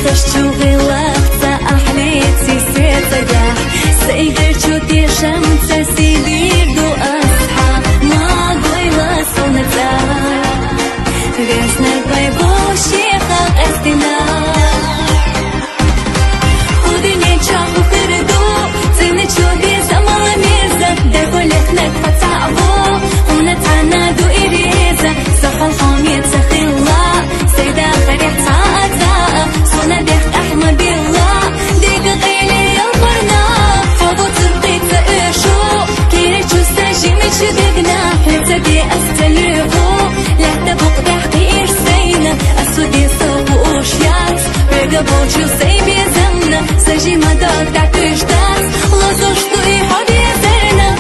خشتو غلاقتا أحليتي سيتقاح سيقرتو دي شمتا سيدير دو أصحى ما قويلا صونتا غيسنا قايبو شيخا أستنا ودنيا چاقو كردو تنچو دي زمان ميرزا دقو لخنك فتعبو ونتعنا دو إريزا سخل خامية سخيلا سيدا خريح تعاتا صونا ديخ أحمد الله ديق غيلي القرنا فوضو تبقيت فإرشو كيرتشو ستاجي ميشو دقنا حتى دي أستلقو لحتى بوق دحقي إرسينا أسودي صوبو أوشيات رقبو جو سيبي زمنا سجي مدار تعتوش داس لازوشتو إيحو بيزرنا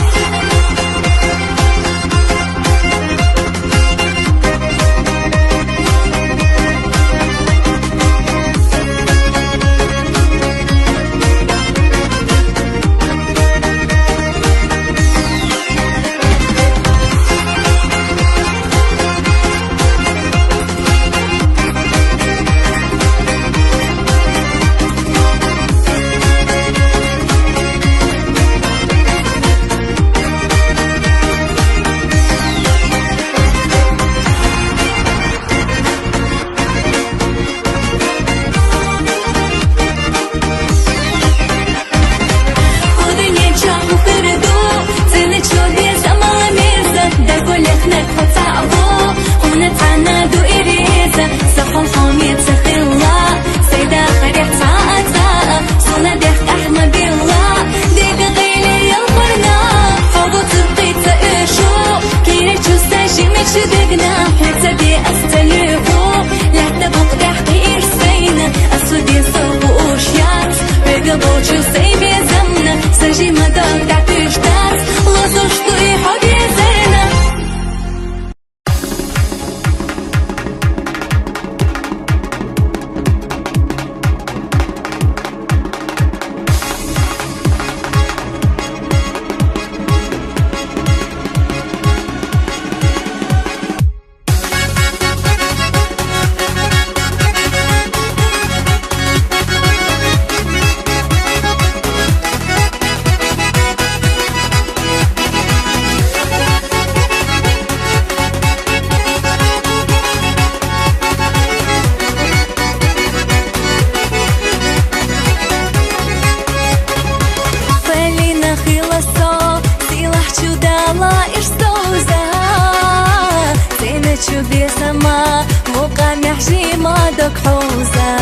بيسما موقع محجي ما دك حوزة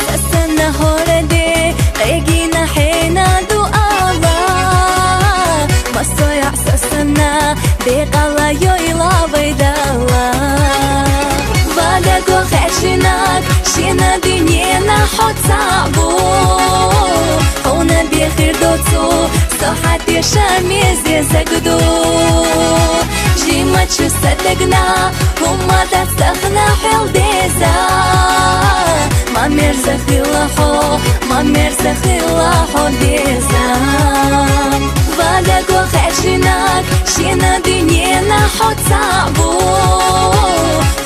سسنا هوردي قيقينا حينا دو الله مصويع سسنا بيقالا يويلا بيدالا بادكو خشناك شينا دنينا حط صعبو هونا بيخير دوتو صحتي شاميزي زقدو جيمة شو صدقنا هما تستخنا حل ديزا ما مرزا خلاحو ما مرزا خلاحو ديزا بادكو خشناك شينا دنينا حط صعبو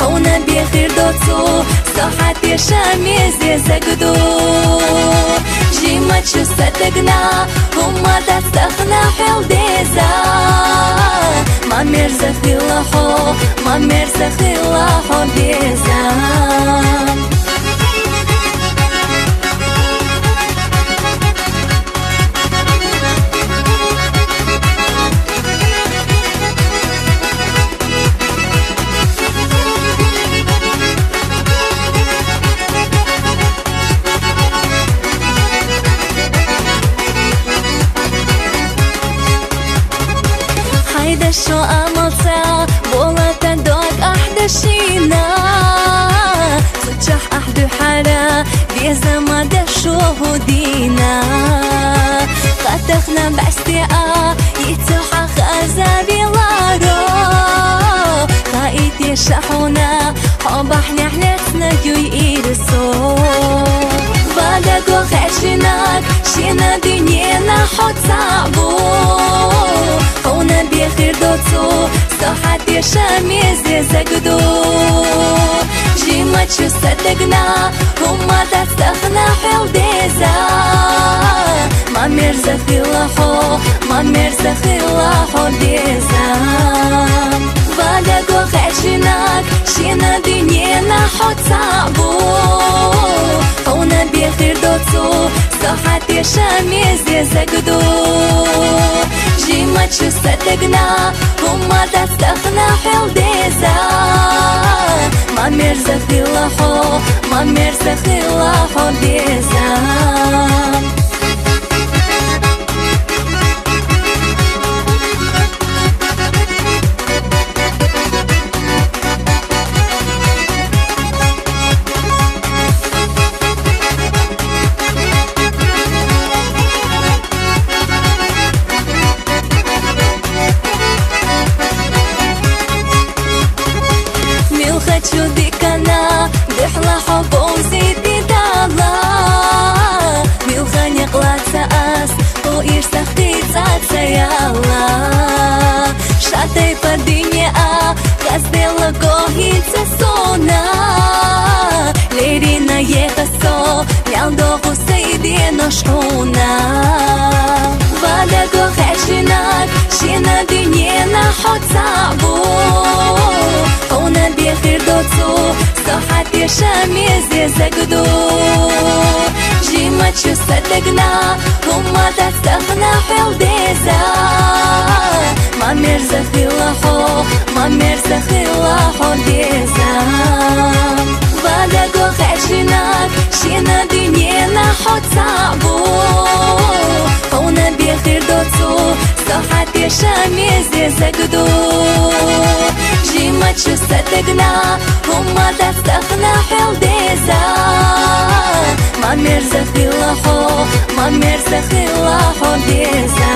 هونا بيخير دوتو صحتي شاميزي زقدو جيمة شو صدقنا هما تستخنا حل ديزا ما مرزا خلاحو ما مرزا خلاحو ديزا شو أملتا بولتا دوك أحد شينا صجح أحد حرا بيزا ما دشوه دينا خاتخنا باستياء يتوحى خازا بلارو خايت يشحونا حبح نحلتنا جوي إرسو بادكو خشناك شينا دنينا حط صعبو هونا بخير دوتو صحت يشاميز زقدو جيما تشو صدقنا هما تستخنا حل ديزا ما مرزا خلاحو ما مرزا خلاحو ديزا Vadago خشناك شينا دنينا حط صعبو هونا بخير دوتو صحت يشاميز زقدو جيما تشو صدقنا هما تستخنا حل ديزا ما مرزا خلاحو ما مرزا خلاحو ديزا хочу дикана дихла хобо зиди дала милханя клаца ас о ирсахти цацаяла шатай падине а газдела гохица сона лерина ехасо мялдо гусейди ношуна вадаго хешинак шина динена хот сабу هونا بخير دوتو صحت يشاميز زقدو جيما تشو صدقنا هما تستخنا حل ديزا ما مرزا خلاحو ما مرزا خلاحو ديزا Vadago خشناك شينا دنينا حط صعبو هونا بخير دوتو صحت يشاميز زقدو جيما تشو صدقنا هما تستخنا حل ديزا ما مرزا خلاحو ما مرزا خلاحو ديزا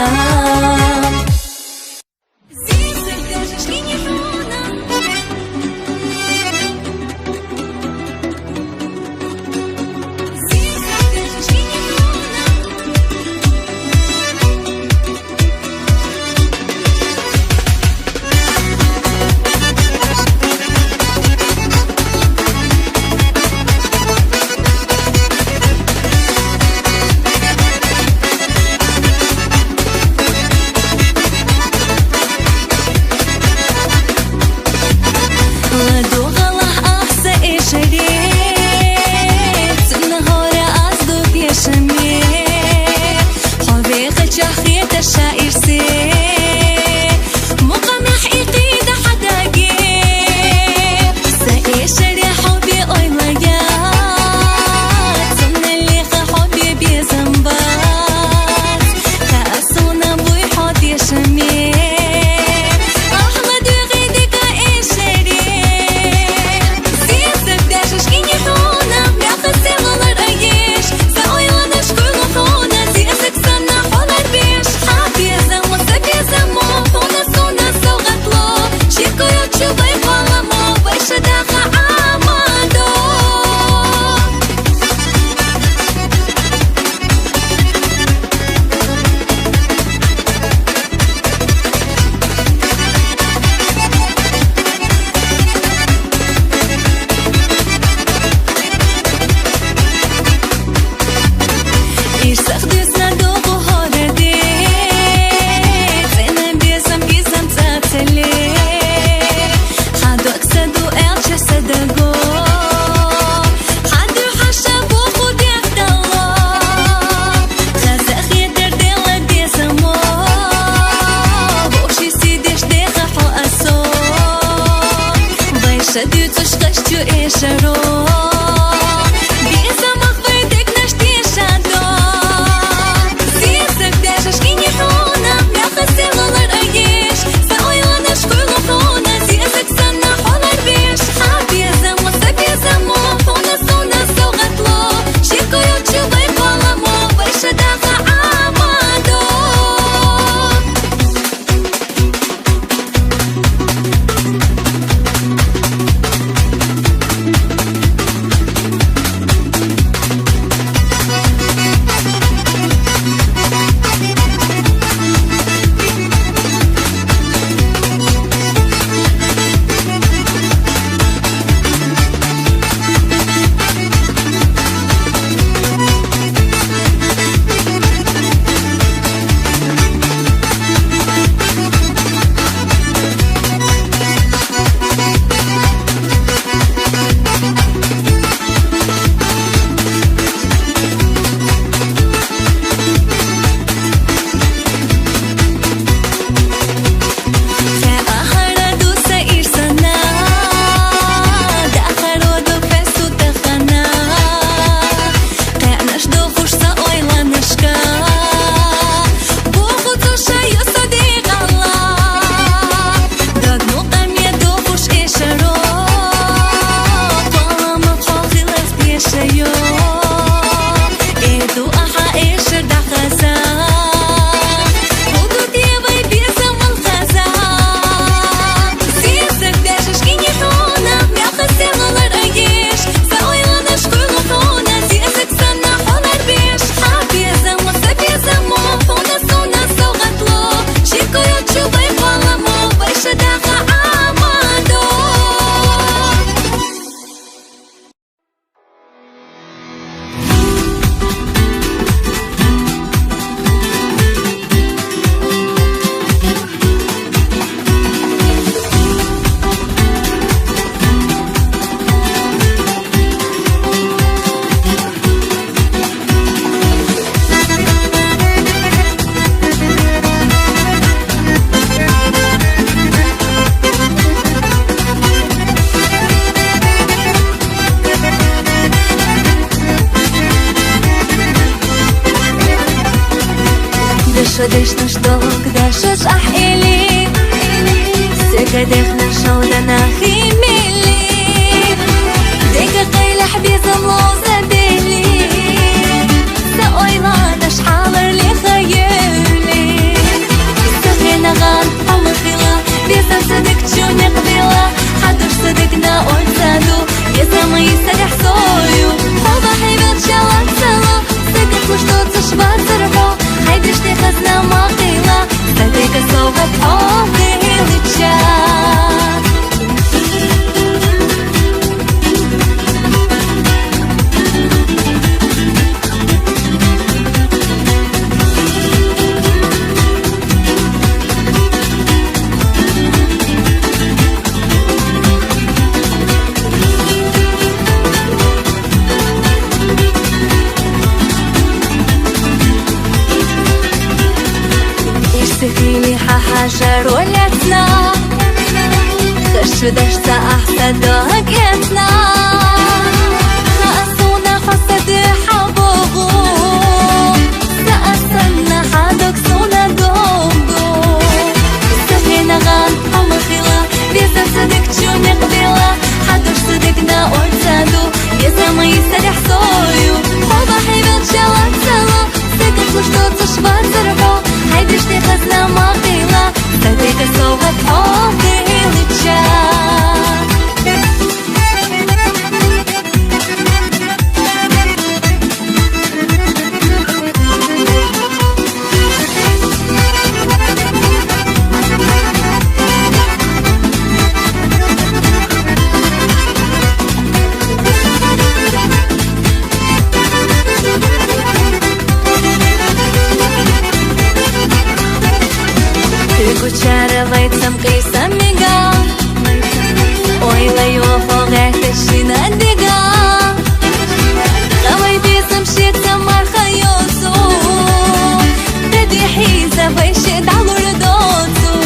شدش نشتاق داشش أحيلي سكدخ نشود ناخي ملي ديك قيل حبيز ملوزة ديلي سأويلا داش حاضر لي خيالي سخينا غان عمر خلا بيزا صدق تشوني قبيلة حدوش صدقنا أرسادو بيزا ما يسرح صويو خوضا حيبات شالات سلو سكت مشتوت تشبات سرحو هيدش دي خزنا ما قيلة صدق صوبت حوضي لتشات سخيلي حجر ولتنا خش دشت أحسد هكتنا خأسونا حسد حبوغو سأسلنا حدك سونا دوغو سخينا غان عمر خلا بيزا صدق تشوني قبيلة حدوش صدقنا أرسادو بيزا ما يسرح صويو خوضا حيبات شالات سلو سكت مشتوت تشبات سرحو هيدش دي خزنا ما قيلة صدق صوبت حوضي لتشات Kucharalaytsam qisam miga O'ylayu fog'atishini diga Qaway bizim shetam marxayosu Dedi hiza bayshid alur dozu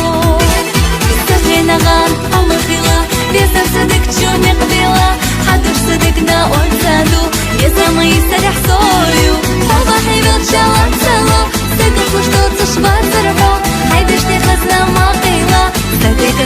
Safina ghan umr khila Bizim sadik chuni qbila Hadush sadikna orsadu Bizim yisarih soyu Hoba hibat shalat salo Sakit mushtot tashbat sarho هيدش دي خزنا ما قيلة صدق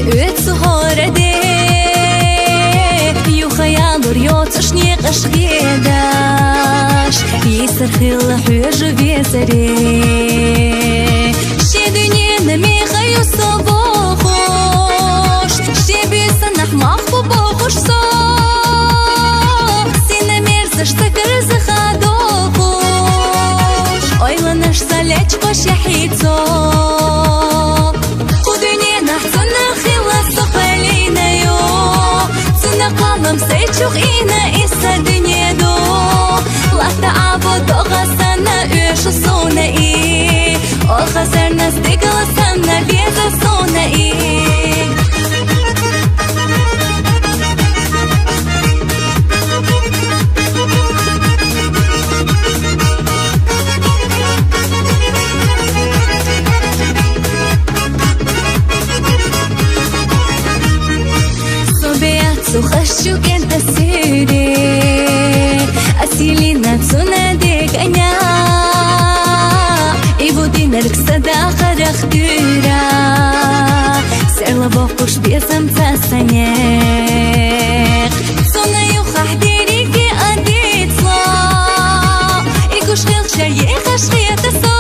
öt suhorade Yu khayadur yot shniq ashgedash Yisar khil hüj vesare Shedunye me khayu sabokhosh Shebi sanah mahbu bokhosh so Sine merzash takar zakhadokhosh Oylanash salech kosh yahitso Сечух ина иса дынеду Лахта або тоға сана үші суна и Ол хазарна стыгала сана беза суна и Сухащу кента сире Асилина цуна дегanya И будинер ксада харахтыра Серла бокуш безам цасанек Цуна юхах дерике адицла И кушхил шарьеха шхета со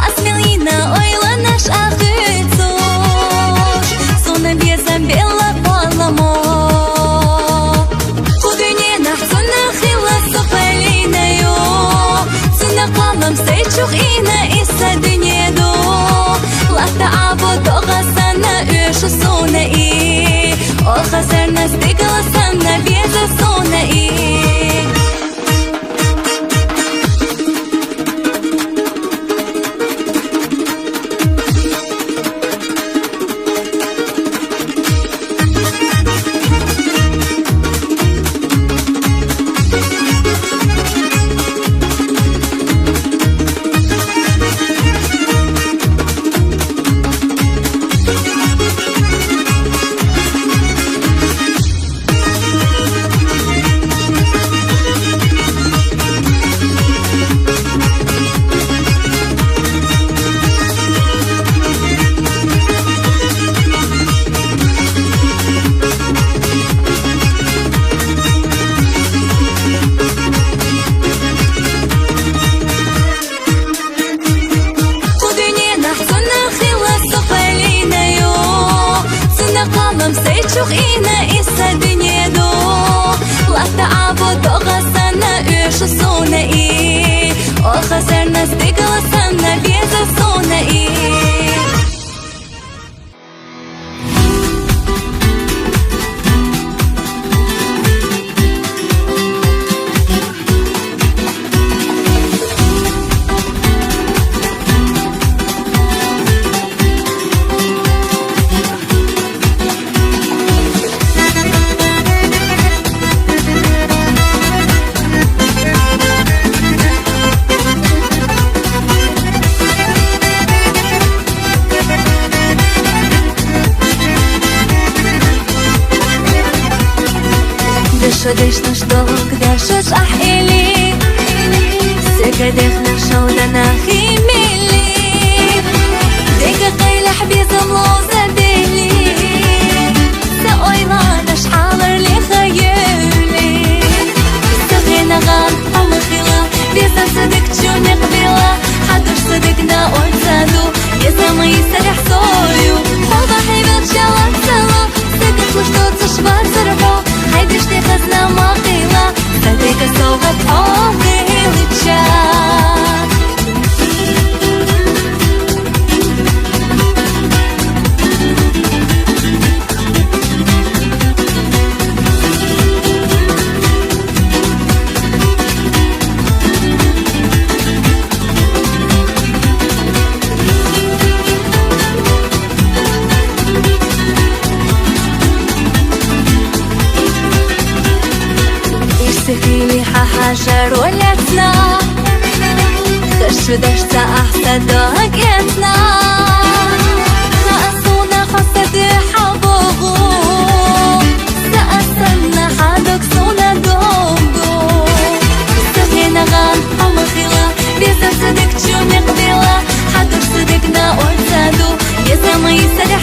Асмелина ойла наш ахыцуш Цуна безам бела Сечух ина иса дынеду Лахта або тоға сана үші суна и Ол хазарна стыгала сана беза суна и Сечух ина иса дынеду Лахта або тоға сана үші суна и Ол хазарна стыгала сана беза суна и Дыш наш долг, дышишь ах или Сыкадых наш шоуда нахимили Дыка қайлах безам лоза дели Саойла наш халар ли хаюли Сахинаган амахила Безам садык чуни қбила Хадуш садык на ольцаду Безам и сарях сою Холба хайвел чалак сало Сыкат луштоца шварцархо Хайдеш те хазна махила Садыка соват охилыча حجر ولتنا خش دشتا أحسدك يتنا خاصونا خصد حبوغو سأسنا حدك سونا دوغو سهينا غان حمخيلا بيزا صدق جو نقبيلا حدك صدقنا أرسادو يزا ما يسرح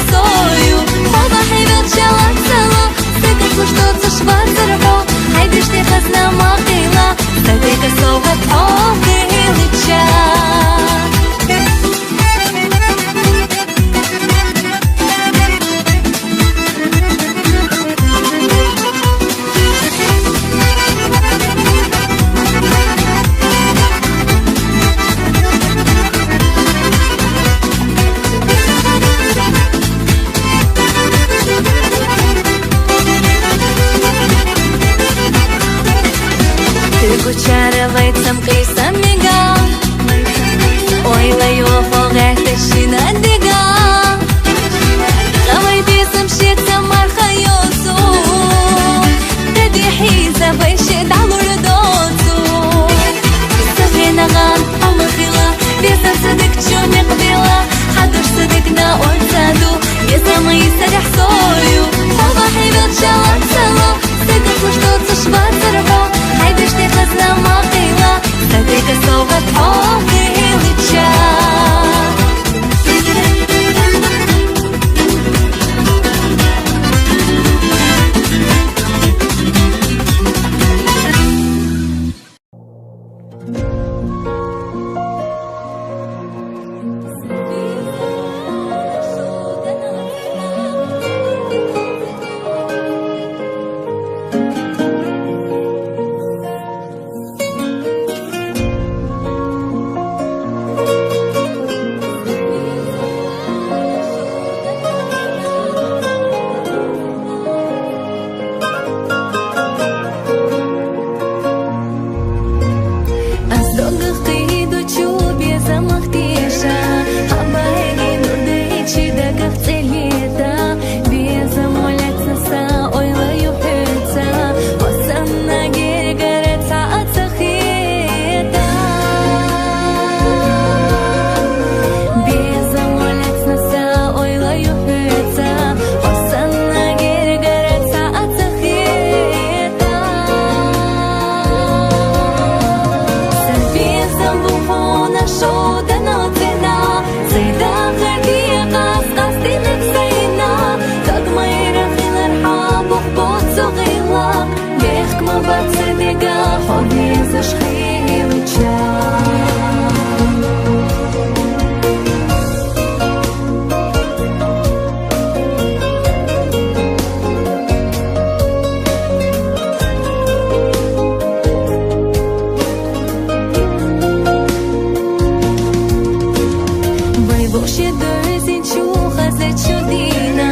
Уши дойзин чуха за чудина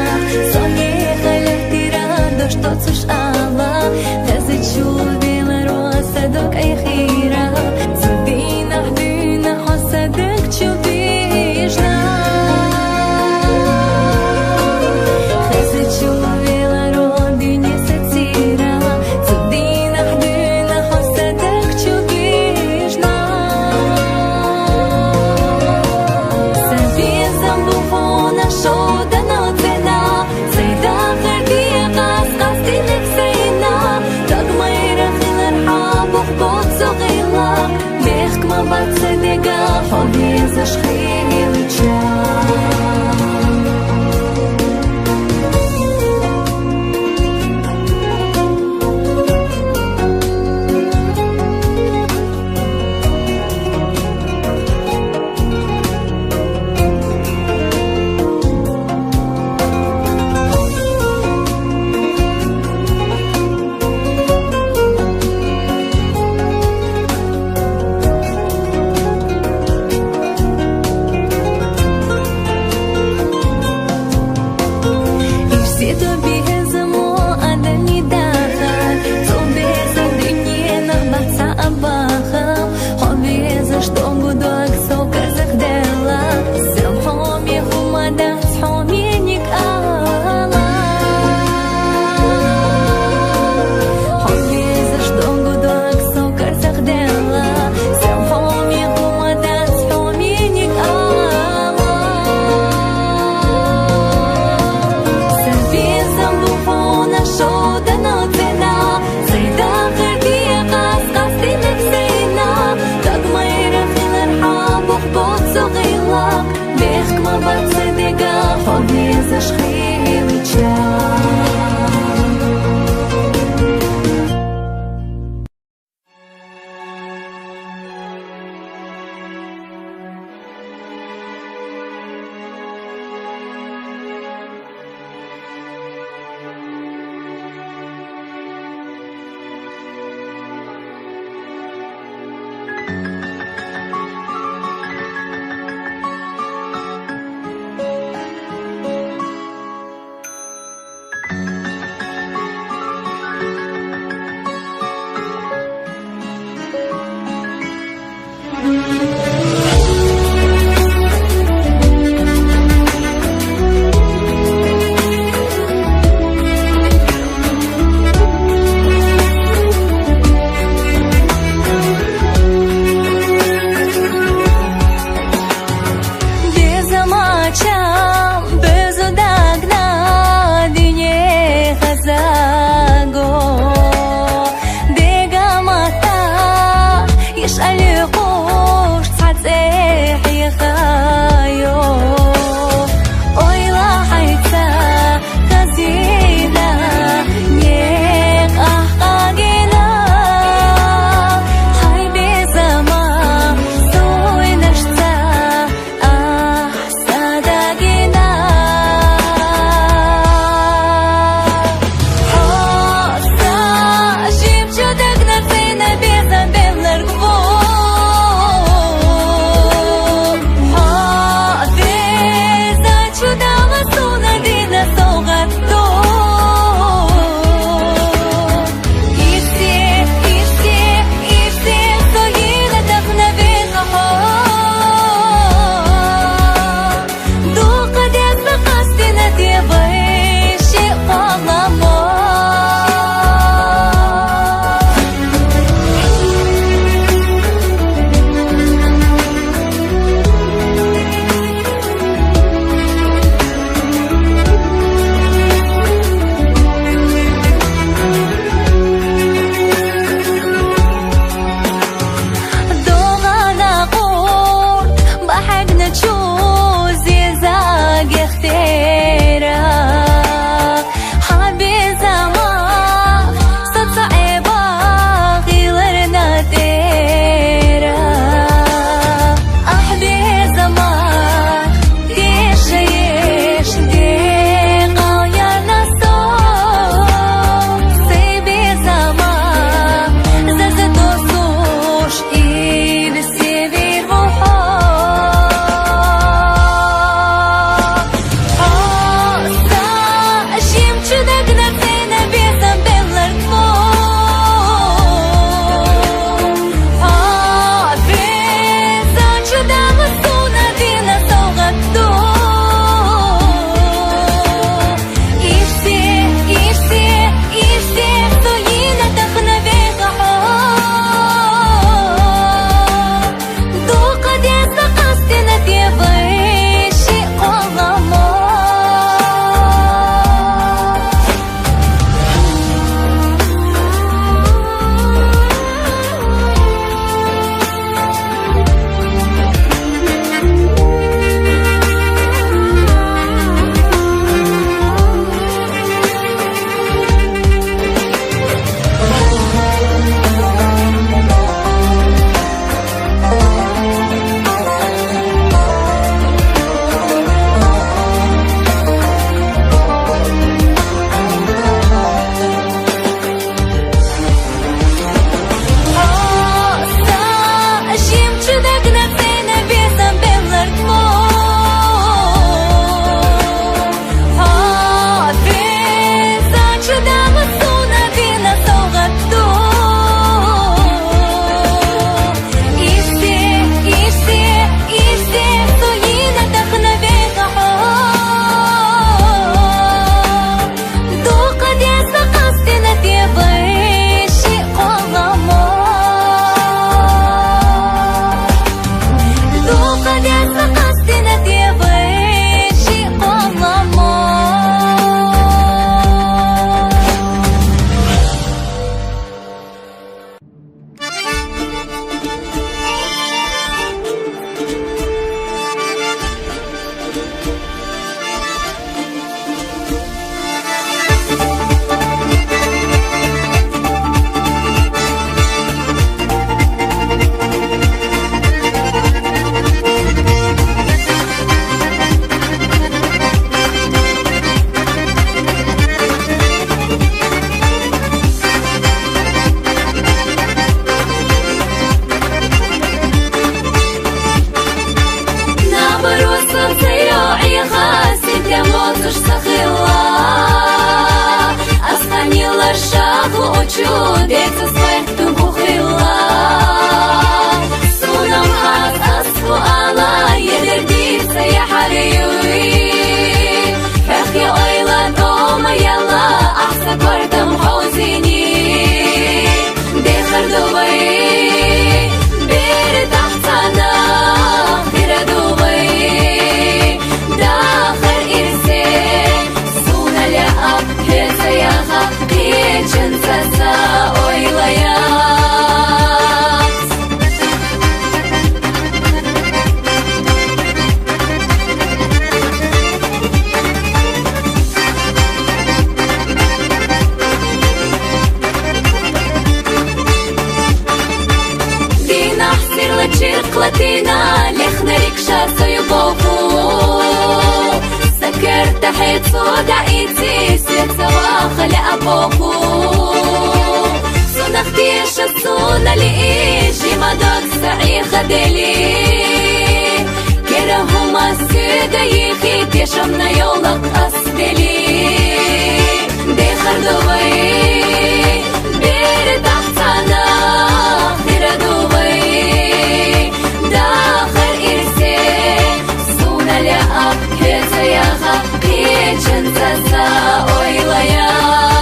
Соне халях тирандо, что цуш ала Хазе чувела роса док ай хира Цудина хдина хосадак чубижна Хазе чувела родине сатира Цудина хдина хосадак чубижна Сабизам бухона шода ноцена Зайда хардия газ гастинек сейна Так майра хилар хабух бот зогила Бех кма бацедега хоби зашхили луча чудеса сверту бухила Сунам аз асфу ала едердица я حريوي اخ يا ايلا دوما يلا احسن وردم حوزيني دخل دبي بير تحتنا غير دبي داخل ارسي سونا لأب هزا يا غقي جنسسا اويلا يا Латина, лехна рикша свою богу Сакер тахет сода ити, светсова халя абогу Сунах тиша суна ли ижи мадок саи хадели Кера хума сюда ехи, тешам на йолак асдели Дехар дувай, бери тахтана, хира дувай داخل إرسي سونا لأب هزا يا غقي جنسسا أويليات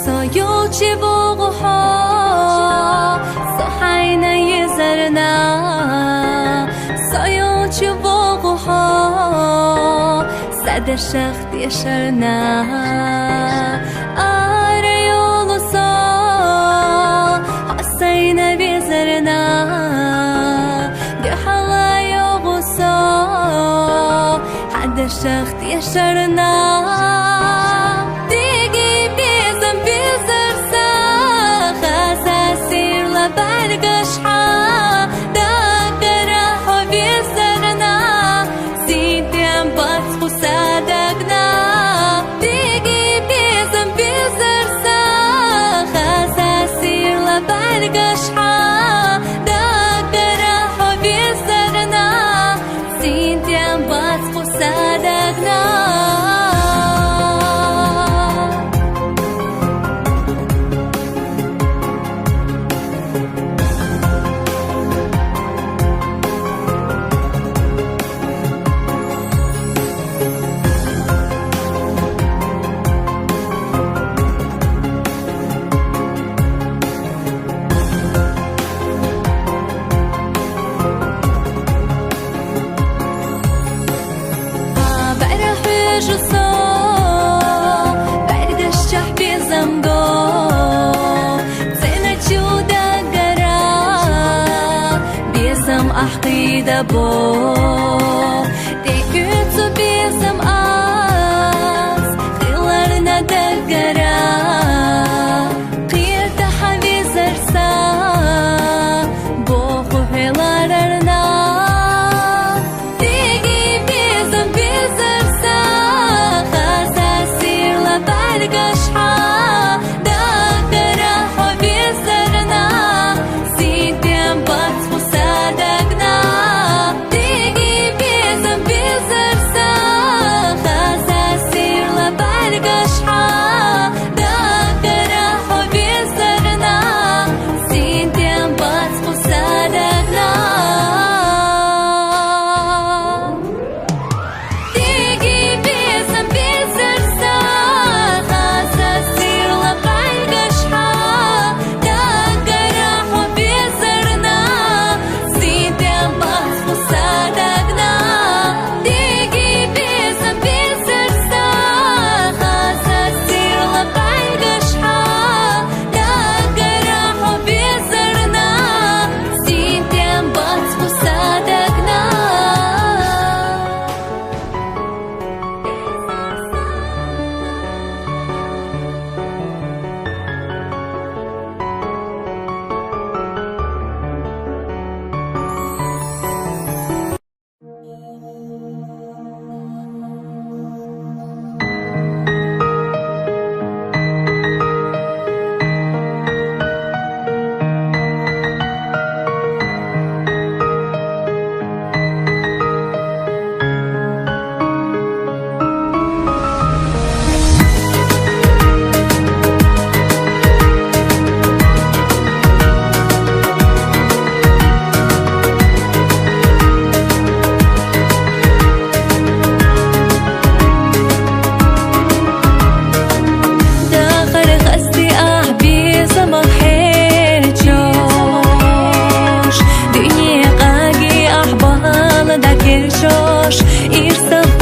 سایوچی بوغوها سحینا یزرنا سایوچی بوغوها سد شخت یشرنا آریولو سا حسینا بیزرنا گحلا یوغوسا حد شخت یشرنا Bo de kütü bizim az Kıylarına degara Kıyırda havizersa Boğu helararna Degi bizim bizersa Khaza sirla bargaşha Dagara havizerna Sidem bat musadagna Degi Kirchosh, Irsa